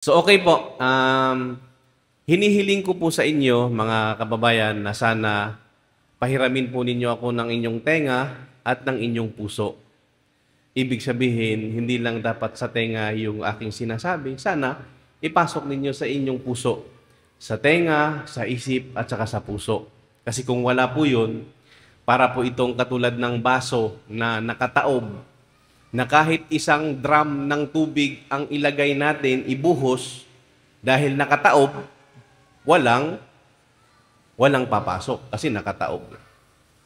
So okay po, hinihiling ko po sa inyo mga kababayan na sana pahiramin po ninyo ako ng inyong tenga at ng inyong puso. Ibig sabihin, hindi lang dapat sa tenga yung aking sinasabi, sana ipasok ninyo sa inyong puso. Sa tenga, sa isip at saka sa puso. Kasi kung wala po yun, para po itong katulad ng baso na nakataob, na kahit isang drum ng tubig ang ilagay natin, ibuhos, dahil nakataob, walang papasok kasi nakataob.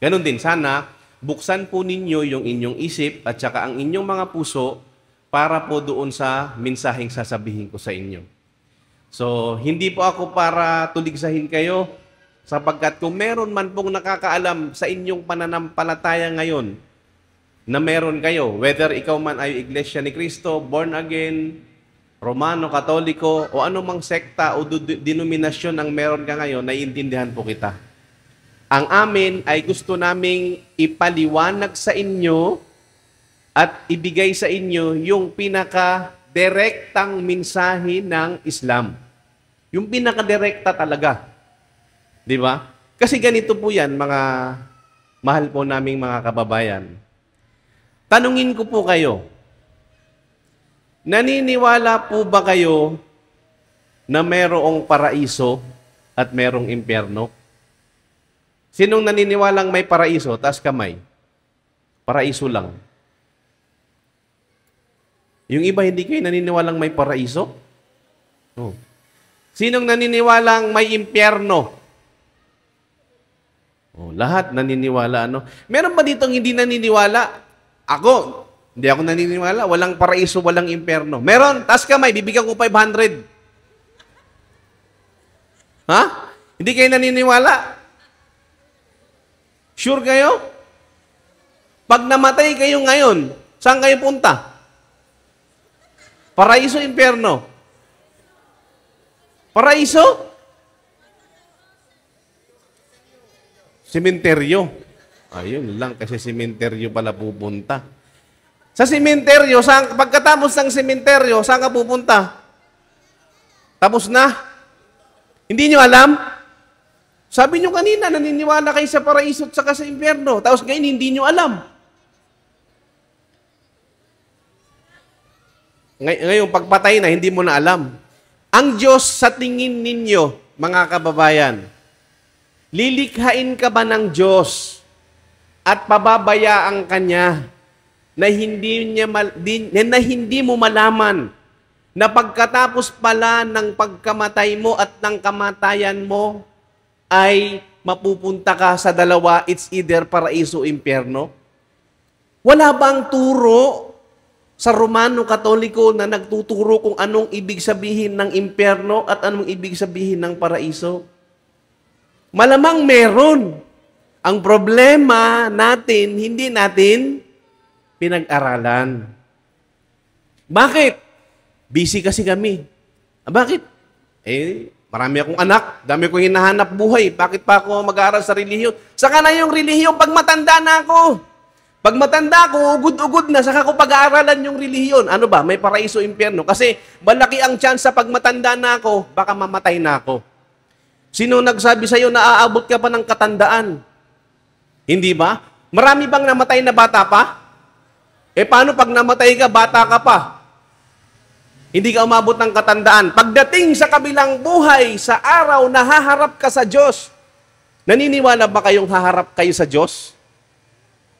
Ganon din, sana buksan po ninyo yung inyong isip at saka ang inyong mga puso para po doon sa mensaheng sasabihin ko sa inyo. So, hindi po ako para tuligsahin kayo, sapagkat kung meron man pong nakakaalam sa inyong pananampalataya ngayon, na meron kayo, whether ikaw man ay Iglesia ni Cristo, born again, Romano, Katoliko, o anumang sekta o denominasyon ang meron ka ngayon, naiintindihan po kita. Ang amin ay gusto naming ipaliwanag sa inyo at ibigay sa inyo yung pinaka-direktang mensahe ng Islam. Yung pinaka-direkta talaga. Di ba? Kasi ganito po yan, mga mahal po naming mga kababayan. Tanungin ko po kayo, naniniwala po ba kayo na merong paraiso at merong impyerno? Sinong naniniwalang may paraiso? Taas kamay. Paraiso lang. Yung iba hindi kayo naniniwalang may paraiso? Oh. Sinong naniniwalang may impyerno? Oh, lahat naniniwala, ano? Meron ba ditong hindi naniniwala? Ako, hindi ako naniniwala. Walang paraiso, walang impyerno. Meron, taas kamay, bibigyan ko 500. Ha? Hindi kayo naniniwala? Sure kayo? Pag namatay kayo ngayon, saan kayo punta? Paraiso, impyerno? Paraiso? Sementeryo. Ayun lang, kasi sementeryo pala pupunta. Sa sementeryo, pagkatapos ng sementeryo, saan ka pupunta? Tapos na? Hindi nyo alam? Sabi nyo kanina, naniniwala kayo sa paraiso at saka sa impyerno. Tapos ngayon, hindi nyo alam. Ngayon, pagpatay na, hindi mo na alam. Ang Diyos sa tingin ninyo, mga kababayan, lilikhain ka ba ng Diyos at pababayaan ka niya na hindi mo malaman na pagkatapos pala ng pagkamatay mo at ng kamatayan mo ay mapupunta ka sa dalawa, it's either paraiso o impyerno? Wala bang turo sa Romano Katoliko na nagtuturo kung anong ibig sabihin ng impyerno at anong ibig sabihin ng paraiso? Malamang meron. Ang problema natin, hindi natin pinag-aralan. Bakit? Busy kasi kami. Bakit? Marami akong anak, dami kong hinahanap buhay. Bakit pa ako mag-aaral sa relihiyon? Saka na yung relihiyon pag matanda na ako. Pag matanda ako, ugod-ugod na, saka ko pag-aaralan yung relihiyon. Ano ba? May paraiso, impyerno. Kasi malaki ang chance sa pag matanda na ako, baka mamatay na ako. Sino nagsabi sa'yo na aabot ka pa ng katandaan? Hindi ba? Marami bang namatay na bata pa? Paano pag namatay ka, bata ka pa? Hindi ka umabot ng katandaan. Pagdating sa kabilang buhay, sa araw na haharap ka sa Diyos, naniniwala ba kayong haharap kayo sa Diyos?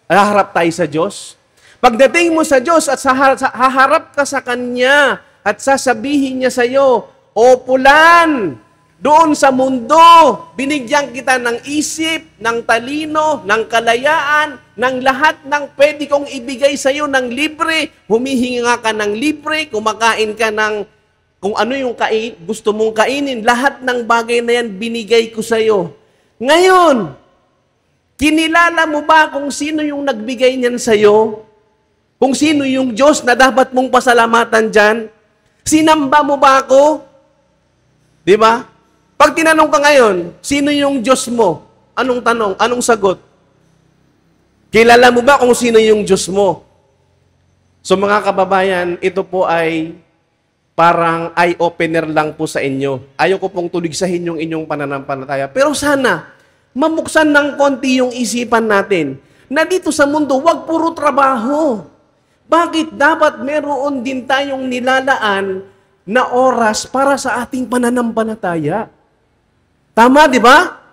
Haharap tayo sa Diyos? Pagdating mo sa Diyos at haharap ka sa Kanya at sasabihin niya sa iyo, "O pulan, doon sa mundo, binigyan kita ng isip, ng talino, ng kalayaan, ng lahat ng pwede kong ibigay sa iyo ng libre. Humihinga ka ng libre, kumakain ka ng kung ano yung gusto mong kainin. Lahat ng bagay na yan binigay ko sa iyo." Ngayon, kinilala mo ba kung sino yung nagbigay niyan sa iyo? Kung sino yung Diyos na dapat mong pasalamatan dyan? Sinamba mo ba ako? Di ba? Pag tinanong ka ngayon, sino yung Diyos mo? Anong tanong? Anong sagot? Kilala mo ba kung sino yung Diyos mo? So mga kababayan, ito po ay parang eye-opener lang po sa inyo. Ayaw ko pong tuligsahin yung inyong pananampalataya. Pero sana, mamuksan ng konti yung isipan natin na dito sa mundo, wag puro trabaho. Bakit dapat meron din tayong nilalaan na oras para sa ating pananampalataya? Tama, di ba?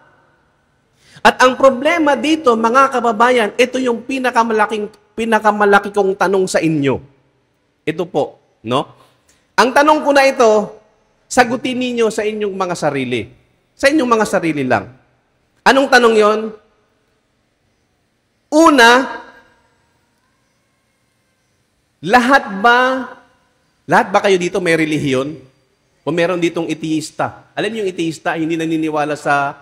At ang problema dito, mga kababayan, ito yung pinakamalaki kong tanong sa inyo. Ito po, no? Ang tanong ko na ito, sagutin ninyo sa inyong mga sarili. Sa inyong mga sarili lang. Anong tanong yon? Una, lahat ba kayo dito may relihiyon? O meron ditong ateista? Alam niyo yung ateista, hindi naniniwala sa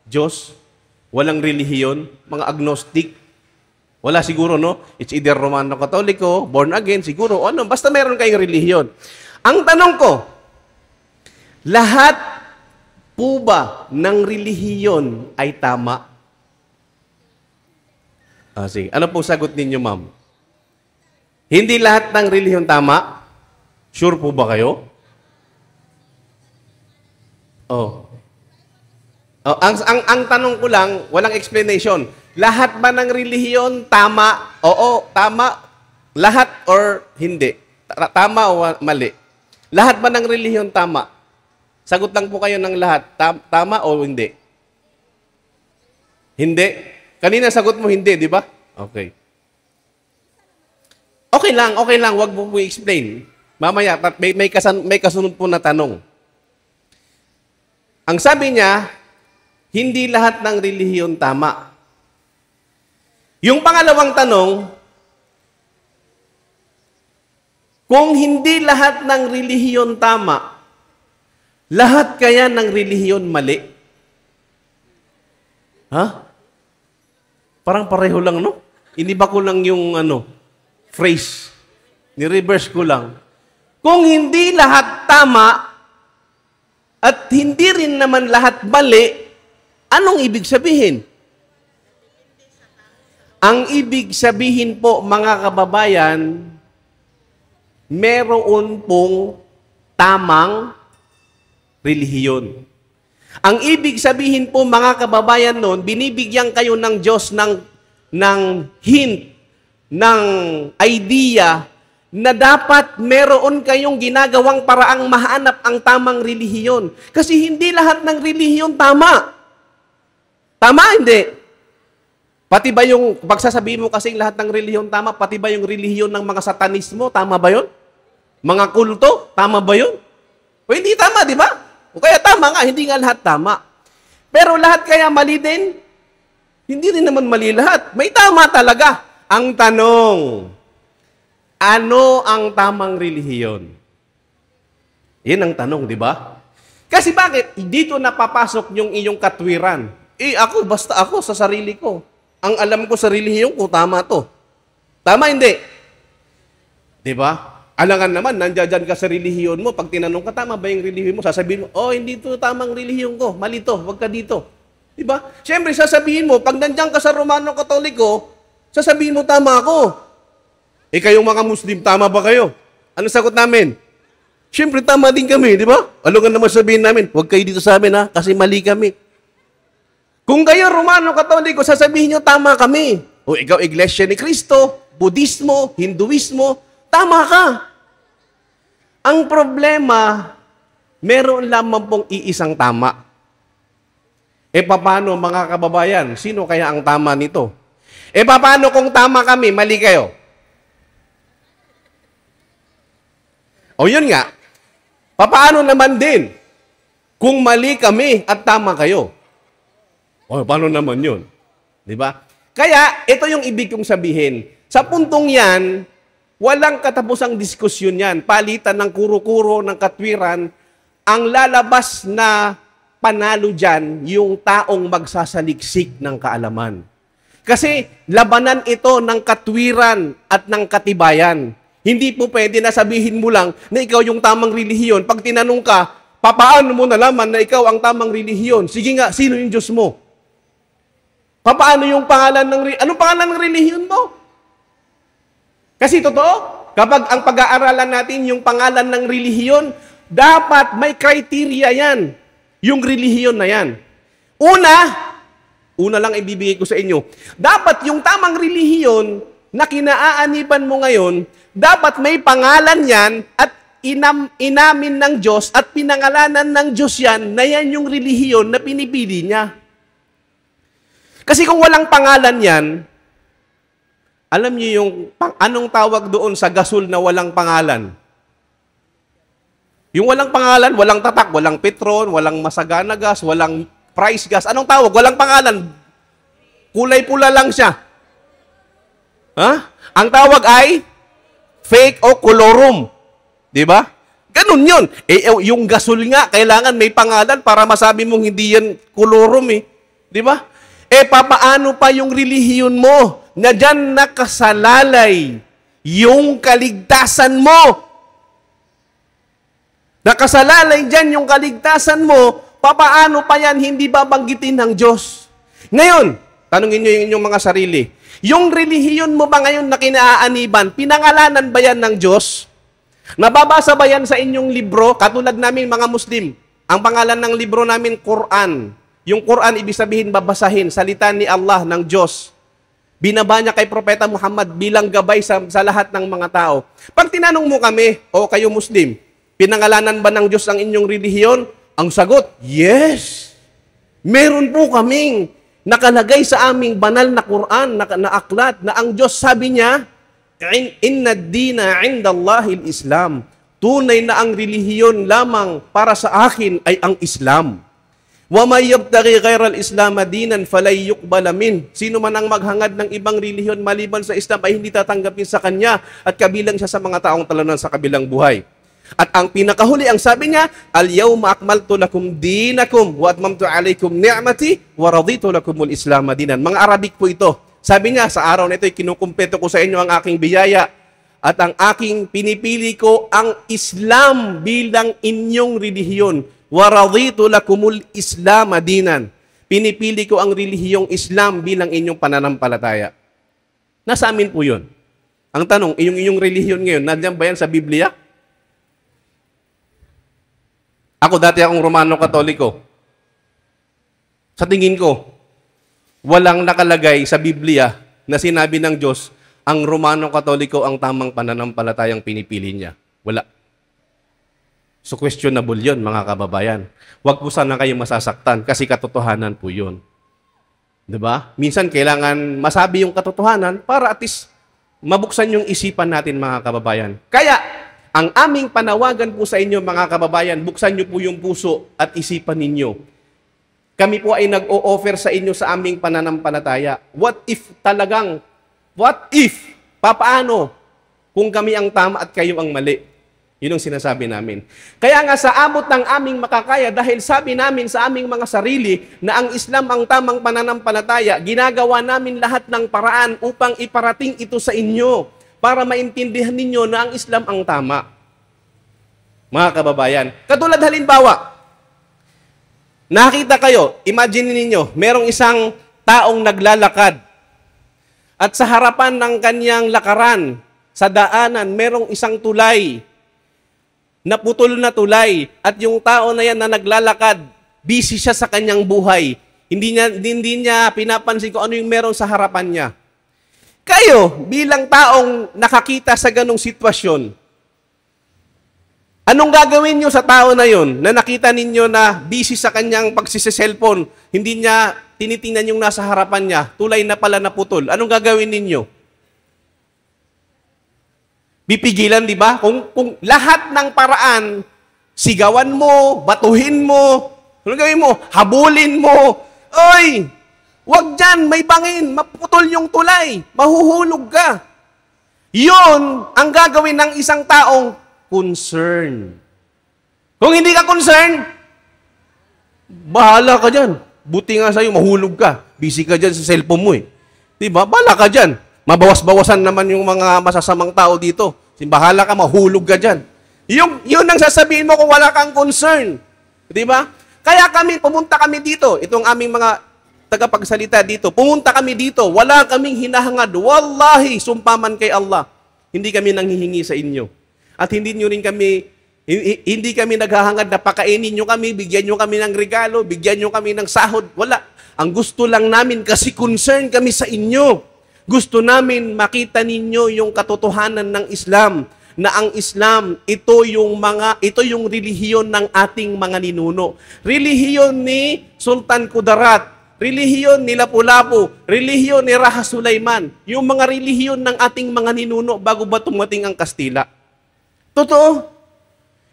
Diyos? Walang relihiyon? Mga agnostic? Wala siguro, no? It's either Romano-Katoliko, born again, siguro, ano, basta meron kayong relihiyon. Ang tanong ko, lahat po ba ng relihiyon ay tama? Sige. Ano pong sagot ninyo, ma'am? Hindi lahat ng relihiyon tama? Sure po ba kayo? Ang tanong ko lang, walang explanation. Lahat ba ng relihiyon tama? Oo, tama. Lahat or hindi? Tama o mali? Lahat ba ng relihiyon tama? Sagot lang po kayo ng lahat. Tama o hindi? Hindi? Kanina sagot mo hindi, di ba? Okay. Okay lang. Wag mo i-explain. Mamaya, may kasunod po na tanong. Ang sabi niya, hindi lahat ng relihiyon tama. Yung pangalawang tanong, kung hindi lahat ng relihiyon tama, lahat kaya ng relihiyon mali? Ha? Parang pareho lang, no? Iniba ko lang yung phrase. Ni-reverse ko lang. Kung hindi lahat tama, at hindi rin naman lahat mali, anong ibig sabihin? Ang ibig sabihin po, mga kababayan, meron pong tamang relihiyon. Ang ibig sabihin po, mga kababayan noon, binibigyan kayo ng Diyos ng hint, ng idea, na dapat meron kayong ginagawang paraang mahanap ang tamang relihiyon. Kasi hindi lahat ng relihiyon tama. Tama, hindi? Pati ba yung, pagsasabihin mo kasing lahat ng relihiyon tama, pati ba yung relihiyon ng mga satanismo, tama ba yun? Mga kulto, tama ba yun? O hindi tama, di ba? O kaya tama nga, hindi nga lahat tama. Pero lahat kaya mali din? Hindi rin naman mali lahat. May tama talaga. Ang tanong, ano ang tamang relihiyon? Yan ang tanong, di ba? Kasi bakit? Dito napapasok yung iyong katwiran. Basta ako sa sarili ko. Ang alam ko sa relihiyon ko, tama to. Tama, hindi? Di ba? Alangan naman, nandiyan ka sa relihiyon mo. Pag tinanong ka, tama ba yung relihiyon mo? Sasabihin mo, hindi to tamang relihiyon ko. Mali to, wag ka dito. Di ba? Siyempre, sasabihin mo, pag nandiyan ka sa Romano-Katoliko, sasabihin mo, tama ako. Kayong mga Muslim, tama ba kayo? Ano sagot namin? Siyempre, tama din kami, di ba? Ano nga naman sabihin namin? Huwag kayo dito sa amin, ha? Kasi mali kami. Kung kayo, Romano-Katoliko, sasabihin nyo, tama kami. O ikaw, Iglesia ni Cristo, Budismo, Hinduismo, tama ka. Ang problema, meron lamang pong iisang tama. Paano, mga kababayan? Sino kaya ang tama nito? Paano kung tama kami, mali kayo? O yun nga, paano naman din kung mali kami at tama kayo? Paano naman yun? Di ba? Kaya, ito yung ibig kong sabihin. Sa puntong yan, walang katapusang diskusyon yan. Palitan ng kuro-kuro, ng katwiran, ang lalabas na panalo dyan, yung taong magsasaliksik ng kaalaman. Kasi labanan ito ng katwiran at ng katibayan. Hindi po pwede na sabihin mo lang na ikaw yung tamang relihiyon. Pag tinanong ka, papaano mo nalaman na ikaw ang tamang relihiyon? Sige nga, sino yung Diyos mo? Papaano yung pangalan anong pangalan ng relihiyon mo? Kasi totoo, Kapag ang pag-aaralan natin yung pangalan ng relihiyon, dapat may criteria yan. Yung relihiyon na yan. Una lang ibibigay ko sa inyo. Dapat yung tamang relihiyon na kinaaaniban mo ngayon, dapat may pangalan yan at inamin ng Diyos at pinangalanan ng Diyos yan na yan yung relihiyon na pinipili niya. Kasi kung walang pangalan yan, alam niyo yung anong tawag doon sa gasol na walang pangalan? Yung walang pangalan, walang tatak, walang petron, walang masagana gas, walang price gas. Anong tawag? Walang pangalan. Kulay pula lang siya. Ha? Ang tawag ay fake o colorum. Di ba? Ganun yun. Yung gasol nga, kailangan may pangalan para masabi mong hindi yan colorum eh. Di ba? Papaano pa yung relihiyon mo na dyan nakasalalay yung kaligtasan mo? Nakasalalay dyan yung kaligtasan mo, papaano pa yan hindi babanggitin ng Diyos? Ngayon, tanungin nyo yung inyong mga sarili, yung relihiyon mo ba ngayon na kinaaaniban, pinangalanan ba yan ng Diyos? Nababasa ba yan sa inyong libro? Katulad namin mga Muslim, ang pangalan ng libro namin, Quran. Yung Quran, ibig sabihin, babasahin, salita ni Allah ng Diyos. Binaba niya kay Propeta Muhammad bilang gabay sa lahat ng mga tao. Pag tinanong mo kami, o kayo Muslim, pinangalanan ba ng Diyos ang inyong relihiyon? Ang sagot, yes. Meron po kaming nakalagay sa aming banal na Quran, na aklat, na ang Diyos sabi niya, Inna ad-dina 'inda Allahil Islam. Tunay na ang relihiyon lamang para sa akin ay ang Islam. Wa may yabtaghi ghayra al-Islam dinan falay yuqbal min. Sino man ang maghangad ng ibang relihiyon maliban sa Islam ay hindi tatanggapin sa kanya at kabilang siya sa mga taong talanan sa kabilang buhay. At ang pinakahuli, ang sabi niya, al-yawma akmaltu lakum dinakum wa atmamtu alaykum ni'mati wa raditu lakumul Islam dinan. Mga Arabic po ito. Sabi niya, sa araw na ito, kinukumpeto ko sa inyo ang aking biyaya at ang aking pinipili ko ang Islam bilang inyong relihiyon. Wa raditu lakumul Islam dinan. Pinipili ko ang relihiyong Islam bilang inyong pananampalataya. Nasa amin po yun. Ang tanong, inyong relihiyon ngayon, nandiyan ba yan sa Biblia? Ako dati akong Romano Katoliko. Sa tingin ko, walang nakalagay sa Biblia na sinabi ng Diyos, ang Romano Katoliko ang tamang pananampalatayang pinipili niya. Wala. So questionable yun, mga kababayan. Huwag po sana kayo masasaktan kasi katotohanan po yun. Diba? Minsan kailangan masabi yung katotohanan para at least mabuksan yung isipan natin, mga kababayan. Kaya, ang aming panawagan po sa inyo, mga kababayan, buksan nyo po yung puso at isipan ninyo. Kami po ay nag-o-offer sa inyo sa aming pananampalataya. What if, papaano kung kami ang tama at kayo ang mali? Yun ang sinasabi namin. Kaya nga sa abot ng aming makakaya, dahil sabi namin sa aming mga sarili na ang Islam ang tamang pananampalataya, ginagawa namin lahat ng paraan upang iparating ito sa inyo para maintindihan ninyo na ang Islam ang tama. Mga kababayan, katulad halimbawa, nakita kayo, imagine ninyo, merong isang taong naglalakad at sa harapan ng kanyang lakaran, sa daanan, merong isang tulay, naputol na tulay, at yung tao na yan na naglalakad, busy siya sa kanyang buhay. Hindi niya pinapansin kung ano yung meron sa harapan niya. Kayo, bilang taong nakakita sa ganong sitwasyon, anong gagawin nyo sa tao na yon na nakita ninyo na busy sa kanyang pagsisiselfon, hindi niya tinitingnan yung nasa harapan niya, tulay na pala naputol? Anong gagawin ninyo? Bipigilan, di ba? Kung lahat ng paraan, sigawan mo, batuhin mo, anong gawin mo? Habulin mo. Oy! Wag dyan, may bangin, maputol yung tulay, mahuhulog ka. Yun ang gagawin ng isang taong concern. Kung hindi ka concern, bahala ka dyan. Buti nga sa'yo, mahulog ka. Busy ka dyan sa cellphone mo eh. Diba? Bahala ka dyan. Mabawas-bawasan naman yung mga masasamang tao dito. Bahala ka, mahulog ka dyan. Yun ang sasabihin mo kung wala kang concern. Diba? Kaya pumunta kami dito. Itong aming mga tagapagsalita dito. Pumunta kami dito. Wala kaming hinahangad. Wallahi, sumpaman kay Allah. hindi kami nanghihingi sa inyo. At hindi kami naghahangad na pakainin nyo kami, bigyan nyo kami ng regalo, bigyan nyo kami ng sahod. Wala. Ang gusto lang namin kasi concern kami sa inyo. Gusto namin makita ninyo yung katotohanan ng Islam, na ang Islam, ito yung relihiyon ng ating mga ninuno. Relihiyon ni Sultan Kudarat, relihiyon ni Lapu-Lapu, relihiyon ni Raja Sulaiman, yung mga relihiyon ng ating mga ninuno bago ba tumating ang Kastila. Totoo.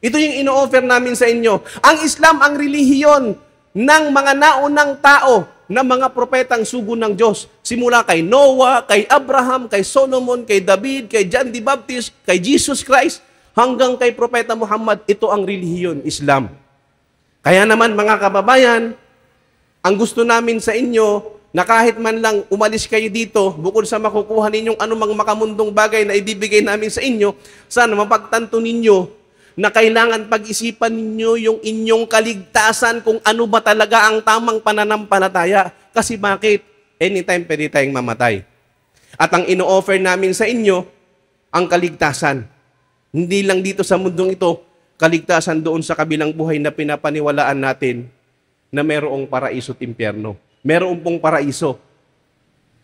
Ito yung ino-offer namin sa inyo. Ang Islam ang relihiyon ng mga naunang tao na mga propetang sugo ng Diyos. Simula kay Noah, kay Abraham, kay Solomon, kay David, kay John the Baptist, kay Jesus Christ, hanggang kay Propeta Muhammad, ito ang relihiyon, Islam. Kaya naman mga kababayan, ang gusto namin sa inyo, na kahit man lang umalis kayo dito, bukod sa makukuha ninyong anumang makamundong bagay na ibibigay namin sa inyo, sana mapagtanto ninyo na kailangan pag-isipan ninyo yung inyong kaligtasan kung ano ba talaga ang tamang pananampalataya. Kasi bakit? Anytime pwede tayong mamatay. At ang ino-offer namin sa inyo, ang kaligtasan. Hindi lang dito sa mundong ito, kaligtasan doon sa kabilang buhay na pinapaniwalaan natin na mayroong paraiso at impyerno. Mayroong pong paraiso.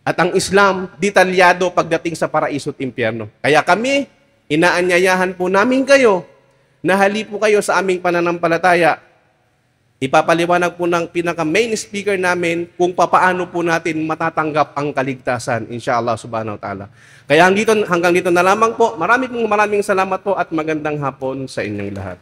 At ang Islam, detalyado pagdating sa paraiso at impyerno. Kaya kami, inaanyayahan po namin kayo na halipo kayo sa aming pananampalataya. Ipapaliwanag po ng pinaka-main speaker namin kung papaano po natin matatanggap ang kaligtasan, inshallah subhanahu wa ta'ala. Kaya hanggang dito na lamang po. Maraming salamat po at magandang hapon sa inyong lahat.